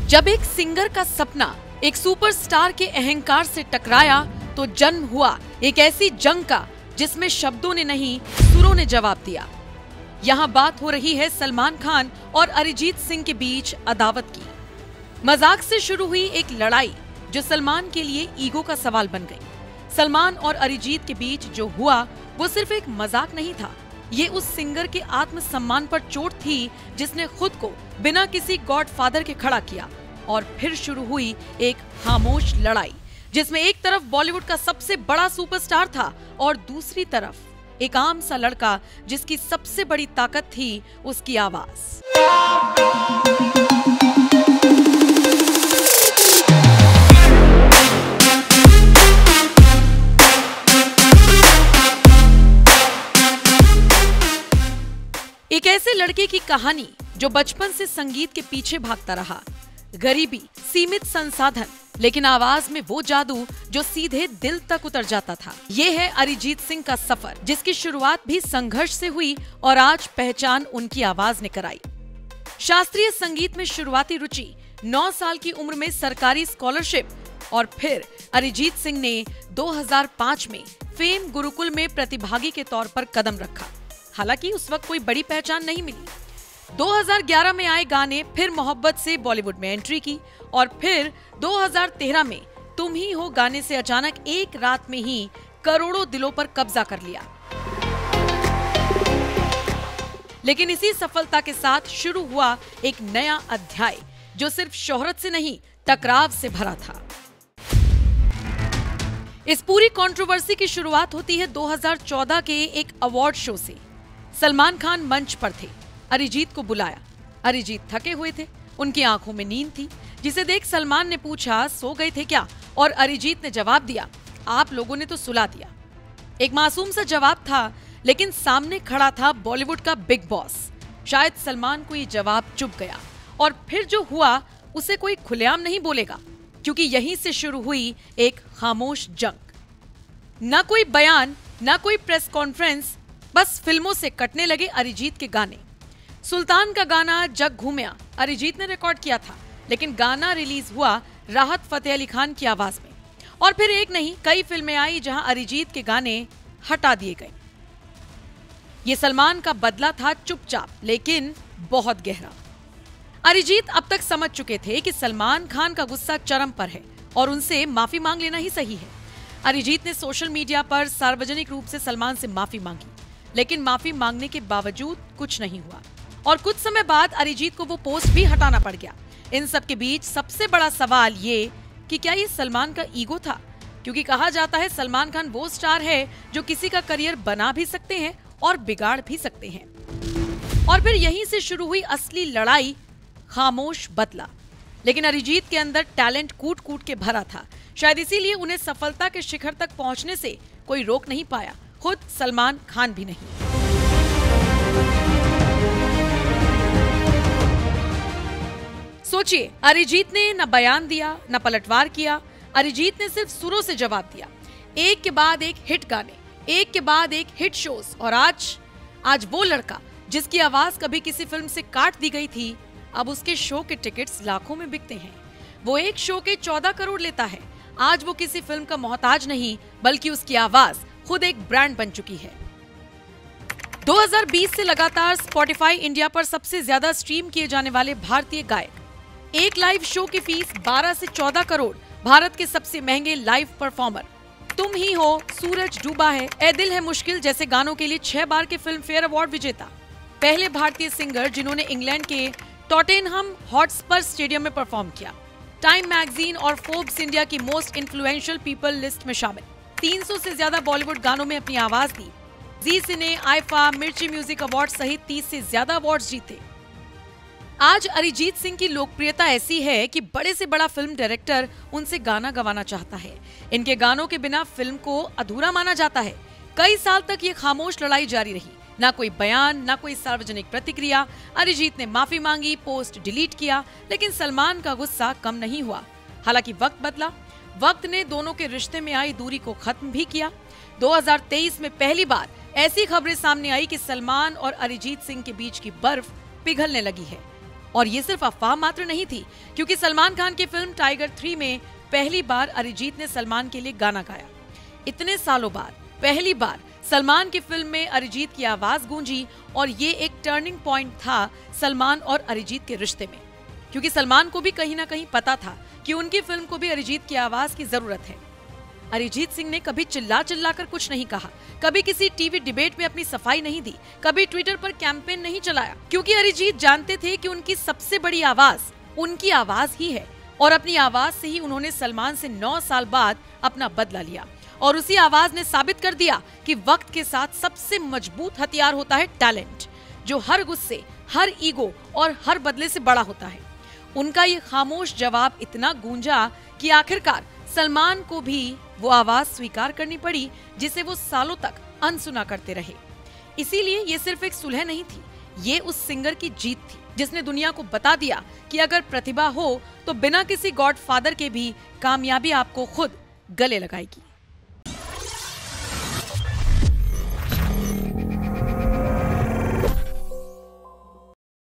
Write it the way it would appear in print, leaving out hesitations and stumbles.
जब एक सिंगर का सपना एक सुपरस्टार के अहंकार से टकराया तो जन्म हुआ एक ऐसी जंग का जिसमें शब्दों ने नहीं सुरों ने जवाब दिया। यहाँ बात हो रही है सलमान खान और अरिजीत सिंह के बीच अदावत की। मजाक से शुरू हुई एक लड़ाई जो सलमान के लिए ईगो का सवाल बन गई। सलमान और अरिजीत के बीच जो हुआ वो सिर्फ एक मजाक नहीं था, ये उस सिंगर के आत्मसम्मान पर चोट थी जिसने खुद को बिना किसी गॉडफादर के खड़ा किया। और फिर शुरू हुई एक खामोश लड़ाई जिसमें एक तरफ बॉलीवुड का सबसे बड़ा सुपरस्टार था और दूसरी तरफ एक आम सा लड़का जिसकी सबसे बड़ी ताकत थी उसकी आवाज। एक ऐसे लड़के की कहानी जो बचपन से संगीत के पीछे भागता रहा। गरीबी, सीमित संसाधन, लेकिन आवाज में वो जादू जो सीधे दिल तक उतर जाता था। ये है अरिजीत सिंह का सफर, जिसकी शुरुआत भी संघर्ष से हुई और आज पहचान उनकी आवाज ने कराई। शास्त्रीय संगीत में शुरुआती रुचि, 9 साल की उम्र में सरकारी स्कॉलरशिप और फिर अरिजीत सिंह ने 2005 में फेम गुरुकुल में प्रतिभागी के तौर पर कदम रखा। हालांकि उस वक्त कोई बड़ी पहचान नहीं मिली। 2011 में आए गाने फिर मोहब्बत से बॉलीवुड में एंट्री की और फिर 2013 में तुम ही हो गाने से अचानक एक रात में ही करोड़ों दिलों पर कब्जा कर लिया। लेकिन इसी सफलता के साथ शुरू हुआ एक नया अध्याय जो सिर्फ शोहरत से नहीं, टकराव से भरा था। इस पूरी कंट्रोवर्सी की शुरुआत होती है 2014 के एक अवार्ड शो से। सलमान खान मंच पर थे, अरिजीत को बुलाया। अरिजीत थके हुए थे, उनकी आंखों में नींद थी, जिसे देख सलमान ने पूछा, सो गए थे क्या? और अरिजीत ने जवाब दिया, आप लोगों ने तो सुला दिया। एक मासूम सा जवाब था, लेकिन सामने खड़ा था बॉलीवुड का बिग बॉस। शायद सलमान को ये जवाब चुभ गया और फिर जो हुआ उसे कोई खुलेआम नहीं बोलेगा, क्योंकि यहीं से शुरू हुई एक खामोश जंग। ना कोई बयान, ना कोई प्रेस कॉन्फ्रेंस, बस फिल्मों से कटने लगे अरिजीत के गाने। सुल्तान का गाना जग घूमिया अरिजीत ने रिकॉर्ड किया था, लेकिन गाना रिलीज हुआ राहत फतेह अली खान की आवाज में। और फिर एक नहीं कई फिल्में आई जहां अरिजीत के गाने हटा दिए गए। ये सलमान का बदला था, चुपचाप लेकिन बहुत गहरा। अरिजीत अब तक समझ चुके थे कि सलमान खान का गुस्सा चरम पर है और उनसे माफी मांग लेना ही सही है। अरिजीत ने सोशल मीडिया पर सार्वजनिक रूप से सलमान से माफी मांगी, लेकिन माफी मांगने के बावजूद कुछ नहीं हुआ और कुछ समय बाद अरिजीत को वो पोस्ट भी हटाना पड़ गया। इन सब के बीच सबसे बड़ा सवाल ये कि क्या ये सलमान का ईगो था? क्योंकि कहा जाता है सलमान खान वो स्टार है जो किसी का करियर बना भी सकते हैं और बिगाड़ भी सकते हैं। और फिर यहीं से शुरू हुई असली लड़ाई, खामोश बदला। लेकिन अरिजीत के अंदर टैलेंट कूट कूट के भरा था। शायद इसीलिए उन्हें सफलता के शिखर तक पहुंचने से कोई रोक नहीं पाया, खुद सलमान खान भी नहीं। सोचिए, अरिजीत ने न बयान दिया, न पलटवार किया। अरिजीत ने सिर्फ सुरों से जवाब दिया। एक के बाद एक हिट गाने, एक के बाद एक हिट शोज। और आज वो लड़का जिसकी आवाज कभी किसी फिल्म से काट दी गई थी, अब उसके शो के टिकट्स लाखों में बिकते हैं। वो एक शो के 14 करोड़ लेता है। आज वो किसी फिल्म का मोहताज नहीं, बल्कि उसकी आवाज खुद एक ब्रांड बन चुकी है। 2020 से लगातार स्पॉटिफाई इंडिया पर सबसे ज्यादा स्ट्रीम किए जाने वाले भारतीय गायक। एक लाइव शो की फीस 12 से 14 करोड़। भारत के सबसे महंगे लाइव परफॉर्मर। तुम ही हो, सूरज डूबा है, ए दिल है मुश्किल जैसे गानों के लिए 6 बार के फिल्म फेयर अवार्ड विजेता। पहले भारतीय सिंगर जिन्होंने इंग्लैंड के टॉटेनहम हॉटस्पर स्टेडियम में परफॉर्म किया। टाइम मैगजीन और फोर्ब्स इंडिया की मोस्ट इन्फ्लुएंशियल पीपल लिस्ट में शामिल। 300 से ज्यादा बॉलीवुड गानों में अपनी आवाज दी। जी सिने, आईफा, मिर्ची म्यूजिक अवार्ड सहित 30 से ज्यादा अवार्ड्स जीते। आज अरिजीत सिंह की लोकप्रियता ऐसी है कि बड़े से बड़ा फिल्म डायरेक्टर उनसे गाना गवाना चाहता है। इनके गानों के बिना फिल्म को अधूरा माना जाता है। कई साल तक ये खामोश लड़ाई जारी रही। ना कोई बयान, ना कोई सार्वजनिक प्रतिक्रिया। अरिजीत ने माफी मांगी, पोस्ट डिलीट किया, लेकिन सलमान का गुस्सा कम नहीं हुआ। हालांकि वक्त बदला। वक्त ने दोनों के रिश्ते में आई दूरी को खत्म भी किया। 2023 में पहली बार ऐसी खबरें सामने आई कि सलमान और अरिजीत सिंह के बीच की बर्फ पिघलने लगी है। और ये सिर्फ अफवाह मात्र नहीं थी, क्योंकि सलमान खान की फिल्म टाइगर 3 में पहली बार अरिजीत ने सलमान के लिए गाना गाया। इतने सालों बाद पहली बार सलमान की फिल्म में अरिजीत की आवाज गूंजी और ये एक टर्निंग पॉइंट था सलमान और अरिजीत के रिश्ते में, क्योंकि सलमान को भी कहीं ना कहीं पता था कि उनकी फिल्म को भी अरिजीत की आवाज की जरूरत है। अरिजीत सिंह ने कभी चिल्ला कर कुछ नहीं कहा, कभी किसी टीवी डिबेट में अपनी सफाई नहीं दी, कभी ट्विटर पर कैंपेन नहीं चलाया, क्योंकि अरिजीत जानते थे कि उनकी सबसे बड़ी आवाज उनकी आवाज ही है और अपनी आवाज से ही उन्होंने सलमान से 9 साल बाद अपना बदला लिया। और उसी आवाज ने साबित कर दिया कि वक्त के साथ सबसे मजबूत हथियार होता है टैलेंट, जो हर गुस्से, हर ईगो और हर बदले से बड़ा होता है। उनका ये खामोश जवाब इतना गूंजा कि आखिरकार सलमान को भी वो आवाज स्वीकार करनी पड़ी जिसे वो सालों तक अनसुना करते रहे। इसीलिए ये सिर्फ एक सुलह नहीं थी, ये उस सिंगर की जीत थी जिसने दुनिया को बता दिया कि अगर प्रतिभा हो तो बिना किसी गॉडफादर के भी कामयाबी आपको खुद गले लगाएगी।